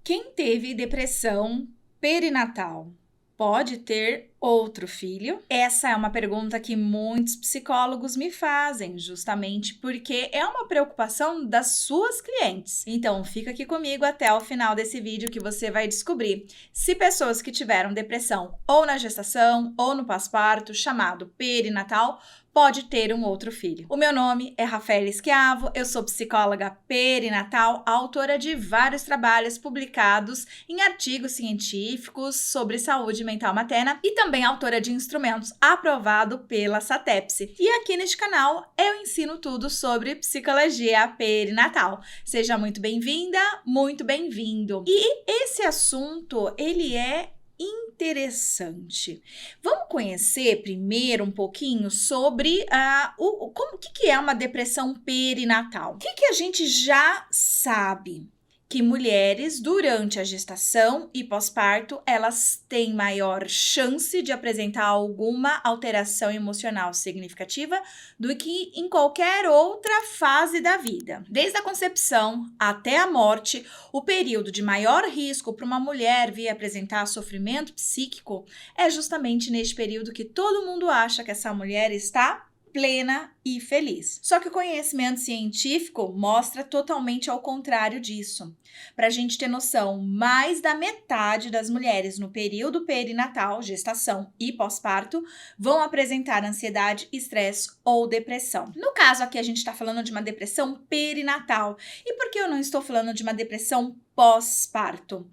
Quem teve depressão perinatal pode ter outro filho? Essa é uma pergunta que muitos psicólogos me fazem, justamente porque é uma preocupação das suas clientes. Então, fica aqui comigo até o final desse vídeo que você vai descobrir se pessoas que tiveram depressão ou na gestação ou no pós-parto, chamado perinatal, pode ter um outro filho. O meu nome é Rafaela Schiavo, eu sou psicóloga perinatal, autora de vários trabalhos publicados em artigos científicos sobre saúde mental materna e também autora de instrumentos aprovado pela SATEPSE. E aqui neste canal eu ensino tudo sobre psicologia perinatal. Seja muito bem-vinda, muito bem-vindo. E esse assunto, ele é interessante. Vamos conhecer primeiro um pouquinho sobre o que é uma depressão perinatal. O que a gente já sabe? Que mulheres, durante a gestação e pós-parto, elas têm maior chance de apresentar alguma alteração emocional significativa do que em qualquer outra fase da vida. Desde a concepção até a morte, o período de maior risco para uma mulher vir apresentar sofrimento psíquico é justamente neste período que todo mundo acha que essa mulher está plena e feliz. Só que o conhecimento científico mostra totalmente ao contrário disso. Para a gente ter noção, mais da metade das mulheres no período perinatal, gestação e pós-parto, vão apresentar ansiedade, estresse ou depressão. No caso aqui a gente está falando de uma depressão perinatal. E por que eu não estou falando de uma depressão pós-parto?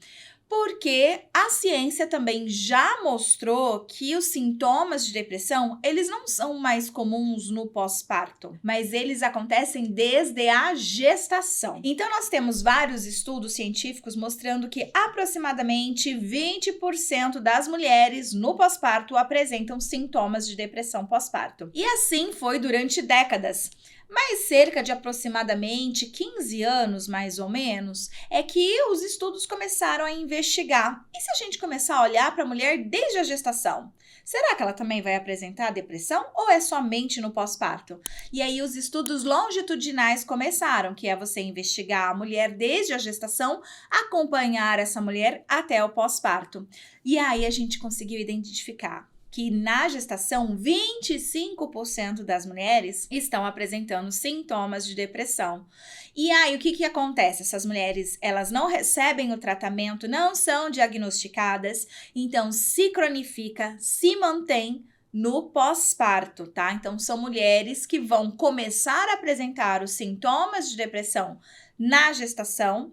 Porque a ciência também já mostrou que os sintomas de depressão, eles não são mais comuns no pós-parto, mas eles acontecem desde a gestação. Então, nós temos vários estudos científicos mostrando que aproximadamente 20% das mulheres no pós-parto apresentam sintomas de depressão pós-parto. E assim foi durante décadas. Mas cerca de aproximadamente 15 anos, mais ou menos, é que os estudos começaram a investigar. E se a gente começar a olhar para a mulher desde a gestação? Será que ela também vai apresentar depressão ou é somente no pós-parto? E aí os estudos longitudinais começaram, que é você investigar a mulher desde a gestação, acompanhar essa mulher até o pós-parto. E aí a gente conseguiu identificar que na gestação, 25% das mulheres estão apresentando sintomas de depressão. E aí, o que acontece? Essas mulheres, elas não recebem o tratamento, não são diagnosticadas, então se cronifica, se mantém no pós-parto, tá? Então, são mulheres que vão começar a apresentar os sintomas de depressão na gestação,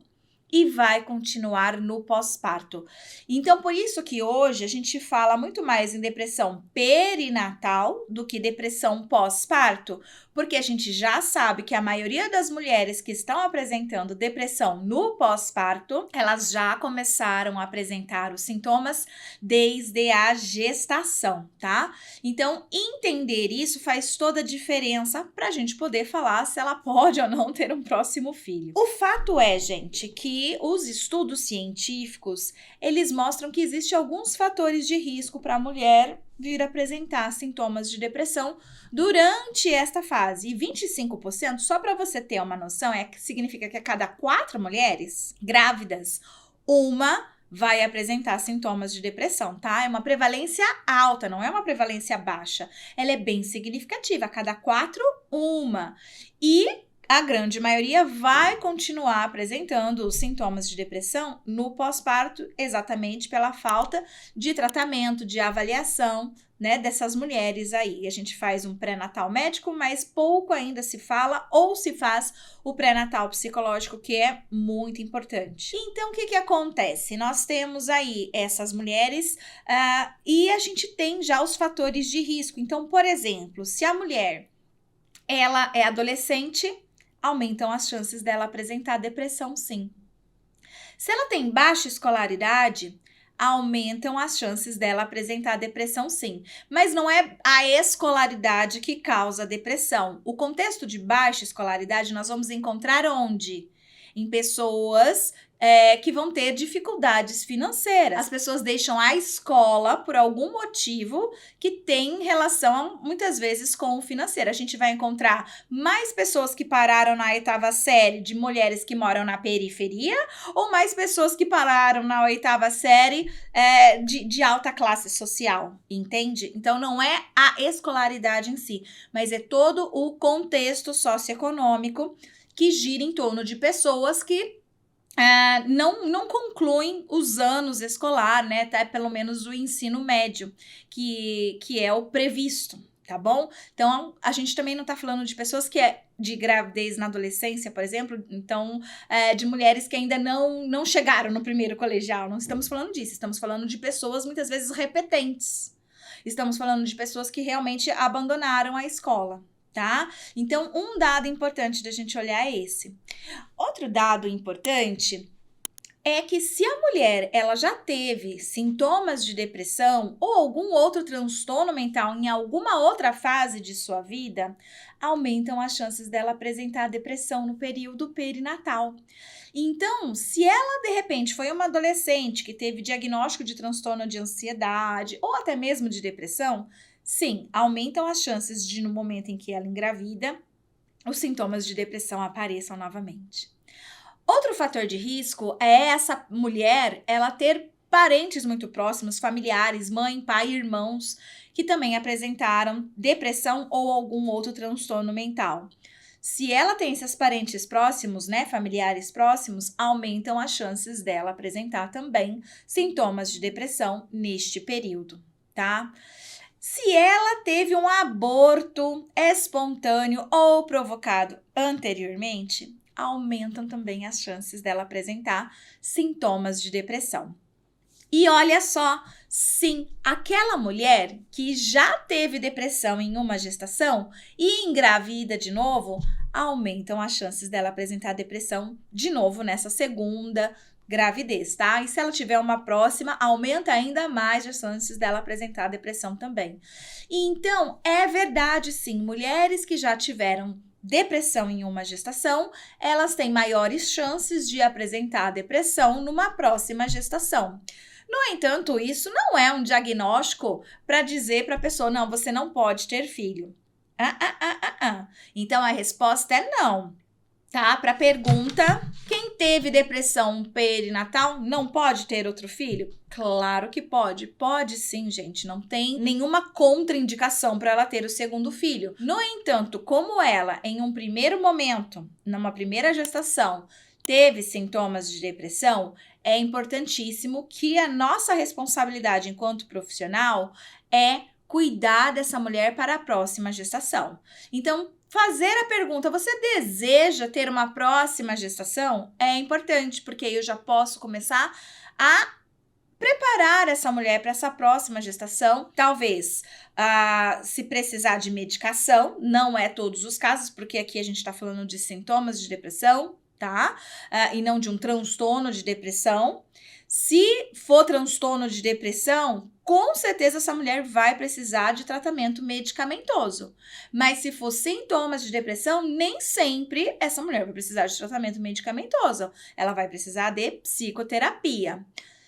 e vai continuar no pós-parto. Então, por isso que hoje a gente fala muito mais em depressão perinatal do que depressão pós-parto, porque a gente já sabe que a maioria das mulheres que estão apresentando depressão no pós-parto, elas já começaram a apresentar os sintomas desde a gestação, tá? Então, entender isso faz toda a diferença para a gente poder falar se ela pode ou não ter um próximo filho. O fato é, gente, que os estudos científicos, eles mostram que existem alguns fatores de risco para a mulher vir apresentar sintomas de depressão durante esta fase. E 25%, só para você ter uma noção, significa que a cada 4 mulheres grávidas, uma vai apresentar sintomas de depressão, tá? É uma prevalência alta, não é uma prevalência baixa. Ela é bem significativa, a cada 4, uma. E a grande maioria vai continuar apresentando os sintomas de depressão no pós-parto, exatamente pela falta de tratamento, de avaliação, né, dessas mulheres aí. A gente faz um pré-natal médico, mas pouco ainda se fala ou se faz o pré-natal psicológico, que é muito importante. Então, o que acontece? Nós temos aí essas mulheres e a gente tem já os fatores de risco. Então, por exemplo, se a mulher ela é adolescente, aumentam as chances dela apresentar depressão, sim. Se ela tem baixa escolaridade, aumentam as chances dela apresentar depressão, sim. Mas não é a escolaridade que causa depressão. O contexto de baixa escolaridade nós vamos encontrar onde? Em pessoas que vão ter dificuldades financeiras. As pessoas deixam a escola por algum motivo que tem relação, muitas vezes, com o financeiro. A gente vai encontrar mais pessoas que pararam na 8ª série de mulheres que moram na periferia ou mais pessoas que pararam na 8ª série de alta classe social, entende? Então, não é a escolaridade em si, mas é todo o contexto socioeconômico que gira em torno de pessoas que não concluem os anos escolar, né? Até pelo menos o ensino médio, que é o previsto, tá bom? Então, a gente também não tá falando de pessoas que de gravidez na adolescência, por exemplo, então, de mulheres que ainda não chegaram no primeiro colegial, não estamos falando disso, estamos falando de pessoas muitas vezes repetentes, estamos falando de pessoas que realmente abandonaram a escola, tá? Então, um dado importante da gente olhar é esse. Outro dado importante é que se a mulher ela já teve sintomas de depressão ou algum outro transtorno mental em alguma outra fase de sua vida, aumentam as chances dela apresentar depressão no período perinatal. Então, se ela de repente foi uma adolescente que teve diagnóstico de transtorno de ansiedade ou até mesmo de depressão, sim, aumentam as chances de, no momento em que ela engravida, os sintomas de depressão apareçam novamente. Outro fator de risco é essa mulher, ela ter parentes muito próximos, familiares, mãe, pai, irmãos, que também apresentaram depressão ou algum outro transtorno mental. Se ela tem esses parentes próximos, né, familiares próximos, aumentam as chances dela apresentar também sintomas de depressão neste período, tá? Se ela teve um aborto espontâneo ou provocado anteriormente, aumentam também as chances dela apresentar sintomas de depressão. E olha só, sim, aquela mulher que já teve depressão em uma gestação e engravida de novo, aumentam as chances dela apresentar depressão de novo nessa segunda gravidez, tá? E se ela tiver uma próxima, aumenta ainda mais as chances dela apresentar depressão também. Então, é verdade sim, mulheres que já tiveram depressão em uma gestação, elas têm maiores chances de apresentar depressão numa próxima gestação. No entanto, isso não é um diagnóstico para dizer para a pessoa, não, você não pode ter filho. Então, a resposta é não. Tá? Para a pergunta, quem teve depressão perinatal não pode ter outro filho? Claro que pode. Pode sim, gente. Não tem nenhuma contraindicação para ela ter o segundo filho. No entanto, como ela, em um primeiro momento, numa primeira gestação, teve sintomas de depressão, é importantíssimo que a nossa responsabilidade enquanto profissional é cuidar dessa mulher para a próxima gestação. Então, fazer a pergunta, você deseja ter uma próxima gestação? É importante, porque eu já posso começar a preparar essa mulher para essa próxima gestação. Talvez, se precisar de medicação, não é todos os casos, porque aqui a gente está falando de sintomas de depressão, tá? E não de um transtorno de depressão. Se for transtorno de depressão, com certeza essa mulher vai precisar de tratamento medicamentoso. Mas se for sintomas de depressão, nem sempre essa mulher vai precisar de tratamento medicamentoso. Ela vai precisar de psicoterapia.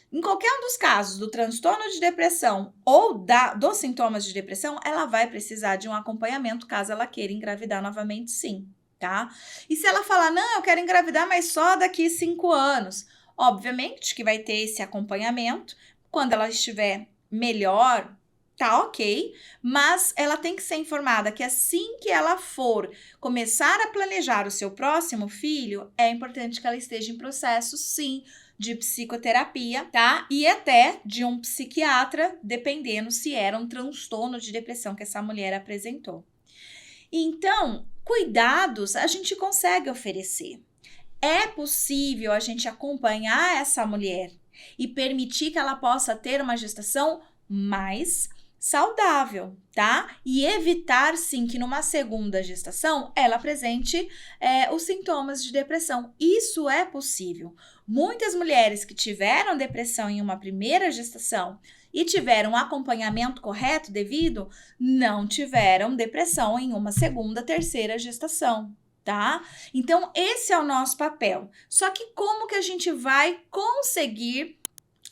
Em qualquer um dos casos do transtorno de depressão ou dos sintomas de depressão, ela vai precisar de um acompanhamento caso ela queira engravidar novamente, sim, tá? E se ela falar, não, eu quero engravidar, mas só daqui 5 anos... Obviamente que vai ter esse acompanhamento, quando ela estiver melhor, tá ok, mas ela tem que ser informada que assim que ela for começar a planejar o seu próximo filho, é importante que ela esteja em processo, sim, de psicoterapia, tá? E até de um psiquiatra, dependendo se era um transtorno de depressão que essa mulher apresentou. Então, cuidados a gente consegue oferecer. É possível a gente acompanhar essa mulher e permitir que ela possa ter uma gestação mais saudável, tá? E evitar, sim, que numa segunda gestação ela apresente os sintomas de depressão. Isso é possível. Muitas mulheres que tiveram depressão em uma primeira gestação e tiveram um acompanhamento correto devido, não tiveram depressão em uma segunda, terceira gestação. tá? Então, esse é o nosso papel. Só que como que a gente vai conseguir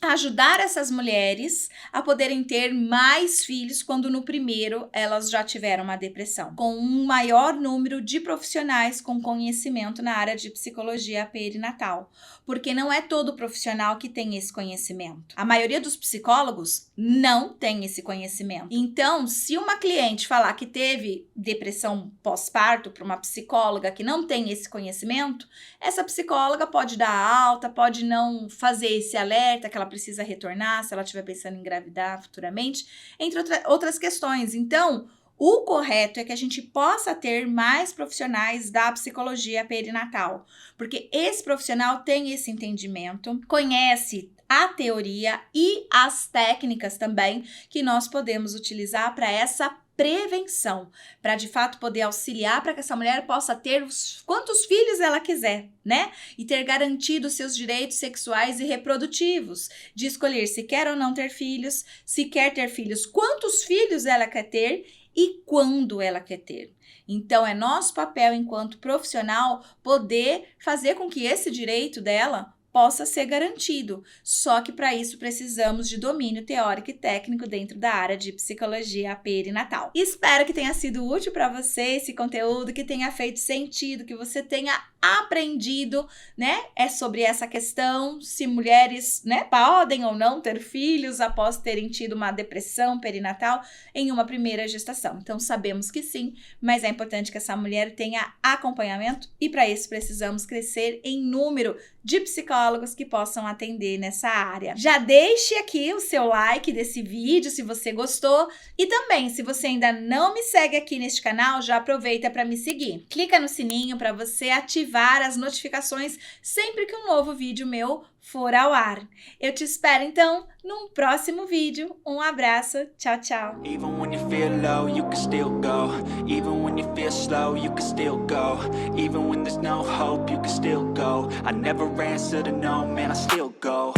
ajudar essas mulheres a poderem ter mais filhos quando no primeiro elas já tiveram uma depressão? Com um maior número de profissionais com conhecimento na área de psicologia perinatal. Porque não é todo profissional que tem esse conhecimento. A maioria dos psicólogos não tem esse conhecimento. Então, se uma cliente falar que teve depressão pós-parto para uma psicóloga que não tem esse conhecimento, essa psicóloga pode dar alta, pode não fazer esse alerta que ela precisa retornar se ela estiver pensando em engravidar futuramente, entre outras questões. Então, o correto é que a gente possa ter mais profissionais da psicologia perinatal, porque esse profissional tem esse entendimento, conhece a teoria e as técnicas também que nós podemos utilizar para essa prevenção, para de fato poder auxiliar para que essa mulher possa ter quantos filhos ela quiser, né? E ter garantido seus direitos sexuais e reprodutivos, de escolher se quer ou não ter filhos, se quer ter filhos, quantos filhos ela quer ter e quando ela quer ter. Então, é nosso papel enquanto profissional poder fazer com que esse direito dela possa ser garantido. Só que para isso precisamos de domínio teórico e técnico dentro da área de psicologia perinatal. Espero que tenha sido útil para você esse conteúdo, que tenha feito sentido, que você tenha aprendido, né? É sobre essa questão, se mulheres, né, podem ou não ter filhos após terem tido uma depressão perinatal em uma primeira gestação. Então, sabemos que sim, mas é importante que essa mulher tenha acompanhamento e para isso precisamos crescer em número de psicólogos que possam atender nessa área. Já deixe aqui o seu like desse vídeo se você gostou e também, se você ainda não me segue aqui neste canal, já aproveita para me seguir. Clica no sininho para você ativar as notificações sempre que um novo vídeo meu for ao ar. Eu te espero então num próximo vídeo. Um abraço, tchau, tchau. Even when you feel low, you can still go. Even when you feel slow, you can still go. Even when there's no hope, you can still go. I never answer to no, man, I still go.